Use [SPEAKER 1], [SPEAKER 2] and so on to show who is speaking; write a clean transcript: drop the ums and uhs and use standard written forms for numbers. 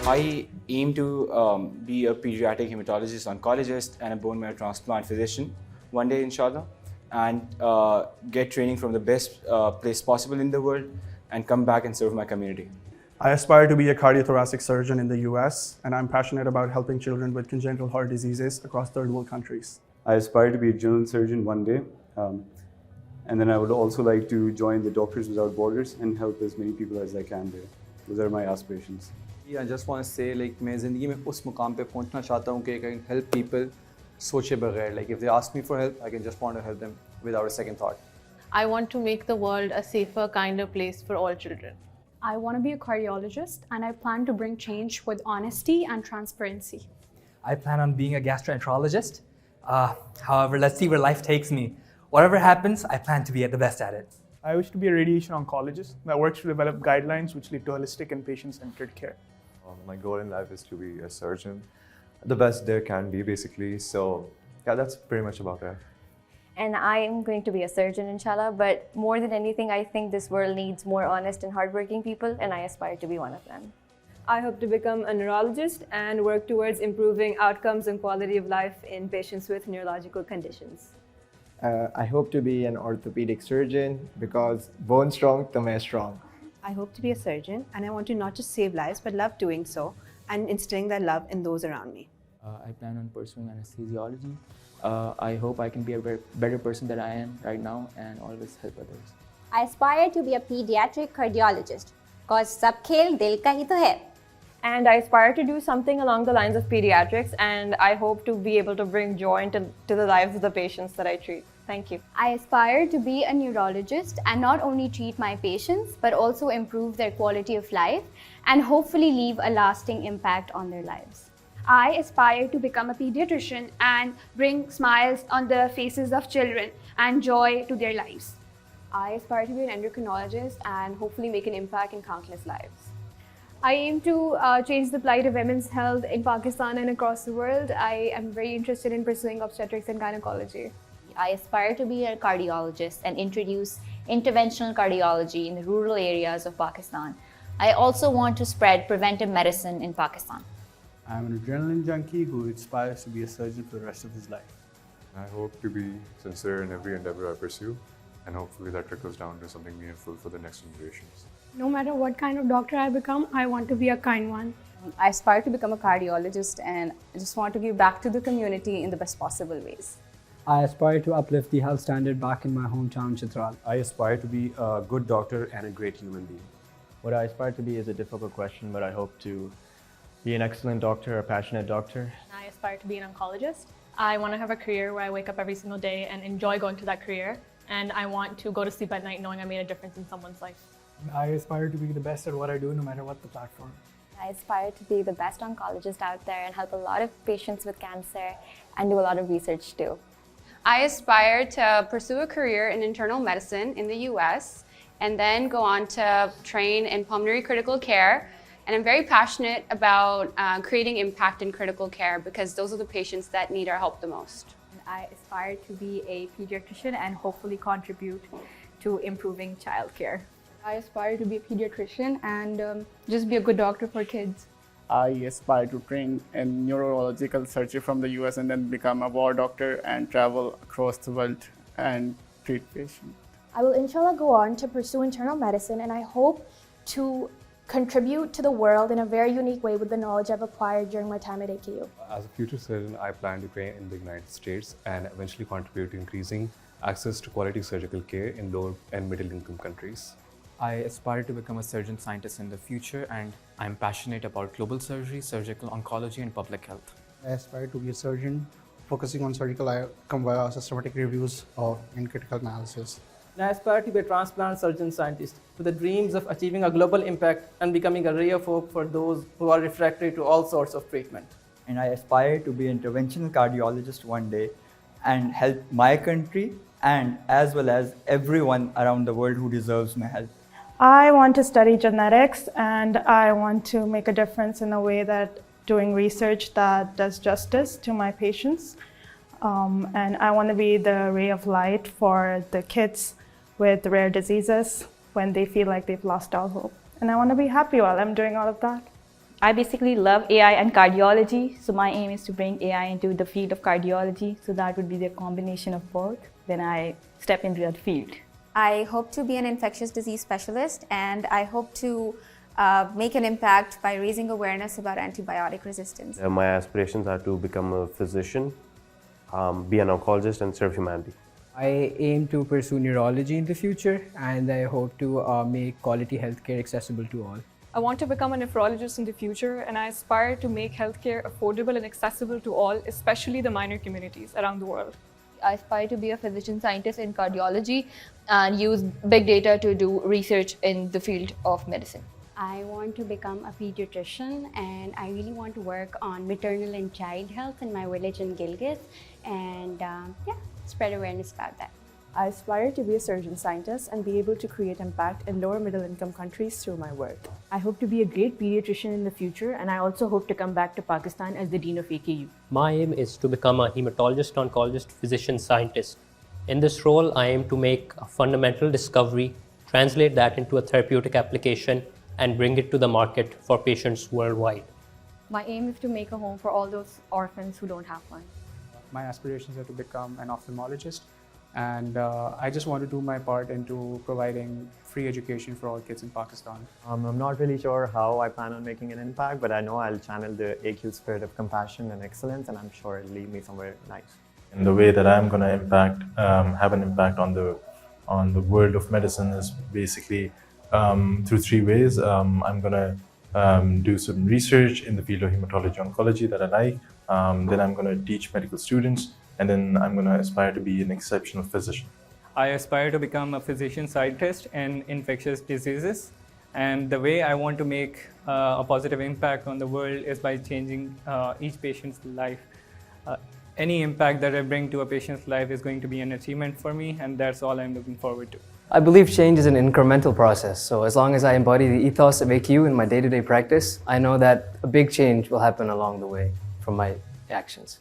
[SPEAKER 1] I aim to be a pediatric hematologist, oncologist, and a bone marrow transplant physician one day, inshallah, and get training from the best place possible in the world and come back and serve my community.
[SPEAKER 2] I aspire to be a cardiothoracic surgeon in the US, and I'm passionate about helping children with congenital heart diseases across third world countries.
[SPEAKER 3] I aspire to be a general surgeon one day, and then I would also like to join the Doctors Without Borders and help as many people as I can there. Those are my aspirations.
[SPEAKER 4] I just want to say, like, मैं ज़िंदगी में उस मुकाम पे पहुंचना चाहता हूँ कि I can help people सोचे बगैर. Like, if they ask me for help, I can just want to help them without a second thought.
[SPEAKER 5] I want to make the world a safer, kinder place for all children.
[SPEAKER 6] I want to be a cardiologist, and I plan to bring change with honesty and transparency.
[SPEAKER 7] I plan on being a gastroenterologist. However, let's see where life takes me. Whatever happens, I plan to be at the best at it.
[SPEAKER 2] I wish to be a radiation oncologist that works to develop guidelines which lead to holistic and patient-centered care.
[SPEAKER 8] My goal in life is to be a surgeon, the best there can be, basically. So, yeah, that's pretty much about it.
[SPEAKER 9] And I am going to be a surgeon, inshallah. But more than anything, I think this world needs more honest and hardworking people, and I aspire to be one of them.
[SPEAKER 10] I hope to become a neurologist and work towards improving outcomes and quality of life in patients with neurological conditions.
[SPEAKER 11] I hope to be an orthopedic surgeon because bone strong, to mai strong.
[SPEAKER 12] I hope to be a surgeon, and I want to not just save lives but love doing so and instilling that love in those around me.
[SPEAKER 13] I plan on pursuing anesthesiology. I hope I can be a better person than I am right now and always help others.
[SPEAKER 14] I aspire to be a pediatric cardiologist because sab khel dil ka hi to hai.
[SPEAKER 10] And I aspire to do something along the lines of pediatrics, and I hope to be able to bring joy to the lives of the patients that I treat. Thank you.
[SPEAKER 6] I aspire to be a neurologist and not only treat my patients, but also improve their quality of life and hopefully leave a lasting impact on their lives. I aspire to become a pediatrician and bring smiles on the faces of children and joy to their lives.
[SPEAKER 10] I aspire to be an endocrinologist and hopefully make an impact in countless lives.
[SPEAKER 6] I aim to change the plight of women's health in Pakistan and across the world. I am very interested in pursuing obstetrics and gynecology.
[SPEAKER 14] I aspire to be a cardiologist and introduce interventional cardiology in the rural areas of Pakistan. I also want to spread preventive medicine in Pakistan.
[SPEAKER 2] I'm an adrenaline junkie who aspires to be a surgeon for the rest of his life.
[SPEAKER 8] I hope to be sincere in every endeavor I pursue, and hopefully that trickles down to something meaningful for the next generations.
[SPEAKER 6] No matter what kind of doctor I become, I want to be a kind one.
[SPEAKER 15] I aspire to become a cardiologist, and I just want to give back to the community in the best possible ways.
[SPEAKER 16] I aspire to uplift the health standard back in my hometown, Chitral.
[SPEAKER 17] I aspire to be a good doctor and a great human being.
[SPEAKER 18] What I aspire to be is a difficult question, but I hope to be an excellent doctor, a passionate doctor.
[SPEAKER 5] I aspire to be an oncologist. I want to have a career where I wake up every single day and enjoy going to that career. And I want to go to sleep at night knowing I made a difference in someone's life.
[SPEAKER 2] I aspire to be the best at what I do, no matter what the platform.
[SPEAKER 9] I aspire to be the best oncologist out there and help a lot of patients with cancer and do a lot of research too.
[SPEAKER 19] I aspire to pursue a career in internal medicine in the US and then go on to train in pulmonary critical care. And I'm very passionate about creating impact in critical care because those are the patients that need our help the most.
[SPEAKER 20] I aspire to be a pediatrician and hopefully contribute to improving childcare.
[SPEAKER 6] I aspire to be a pediatrician and just be a good doctor for kids.
[SPEAKER 4] I aspire to train in neurological surgery from the US and then become a war doctor and travel across the world and treat patients.
[SPEAKER 6] I will inshallah go on to pursue internal medicine, and I hope to contribute to the world in a very unique way with the knowledge I've acquired during my time at AKU.
[SPEAKER 8] As a future surgeon, I plan to train in the United States and eventually contribute to increasing access to quality surgical care in low and middle income countries.
[SPEAKER 13] I aspire to become a surgeon scientist in the future, and I'm passionate about global surgery, surgical oncology, and public health.
[SPEAKER 2] I aspire to be a surgeon focusing on surgical outcome via systematic reviews and critical analysis.
[SPEAKER 7] And I aspire to be a transplant surgeon scientist with the dreams of achieving a global impact and becoming a ray of hope for those who are refractory to all sorts of treatment.
[SPEAKER 16] And I aspire to be an interventional cardiologist one day and help my country and as well as everyone around the world who deserves my help.
[SPEAKER 6] I want to study genetics, and I want to make a difference in a way that doing research that does justice to my patients. And I want to be the ray of light for the kids with rare diseases when they feel like they've lost all hope. And I want to be happy while I'm doing all of that.
[SPEAKER 20] I basically love AI and cardiology, so my aim is to bring AI into the field of cardiology, so that would be the combination of both when I step into that field.
[SPEAKER 21] I hope to be an infectious disease specialist, and I hope to make an impact by raising awareness about antibiotic resistance.
[SPEAKER 22] My aspirations are to become a physician, be an oncologist, and serve humanity.
[SPEAKER 23] I aim to pursue neurology in the future, and I hope to make quality healthcare accessible to all.
[SPEAKER 24] I want to become a nephrologist in the future, and I aspire to make healthcare affordable and accessible to all, especially the minor communities around the world.
[SPEAKER 5] I aspire to be a physician scientist in cardiology and use big data to do research in the field of medicine.
[SPEAKER 25] I want to become a pediatrician, and I really want to work on maternal and child health in my village in Gilgit, and spread awareness about that.
[SPEAKER 26] I aspire to be a surgeon scientist and be able to create impact in lower middle income countries through my work.
[SPEAKER 27] I hope to be a great pediatrician in the future, and I also hope to come back to Pakistan as the Dean of AKU.
[SPEAKER 28] My aim is to become a hematologist, oncologist, physician scientist. In this role, I aim to make a fundamental discovery, translate that into a therapeutic application, and bring it to the market for patients worldwide.
[SPEAKER 5] My aim is to make a home for all those orphans who don't have one.
[SPEAKER 29] My aspirations are to become an ophthalmologist, and I just want to do my part into providing free education for all kids in Pakistan.
[SPEAKER 18] I'm not really sure how I plan on making an impact, but I know I'll channel the AQ spirit of compassion and excellence, and I'm sure it'll lead me somewhere nice.
[SPEAKER 30] And the way that I'm going to have an impact on the world of medicine is basically through three ways. I'm going to do some research in the field of hematology oncology that I like. Then I'm going to teach medical students, and then I'm going to aspire to be an exceptional physician.
[SPEAKER 31] I aspire to become a physician scientist in infectious diseases, and the way I want to make a positive impact on the world is by changing each patient's life. Any impact that I bring to a patient's life is going to be an achievement for me, and that's all I'm looking forward to.
[SPEAKER 32] I believe change is an incremental process, so as long as I embody the ethos of AQ in my day-to-day practice, I know that a big change will happen along the way from my actions.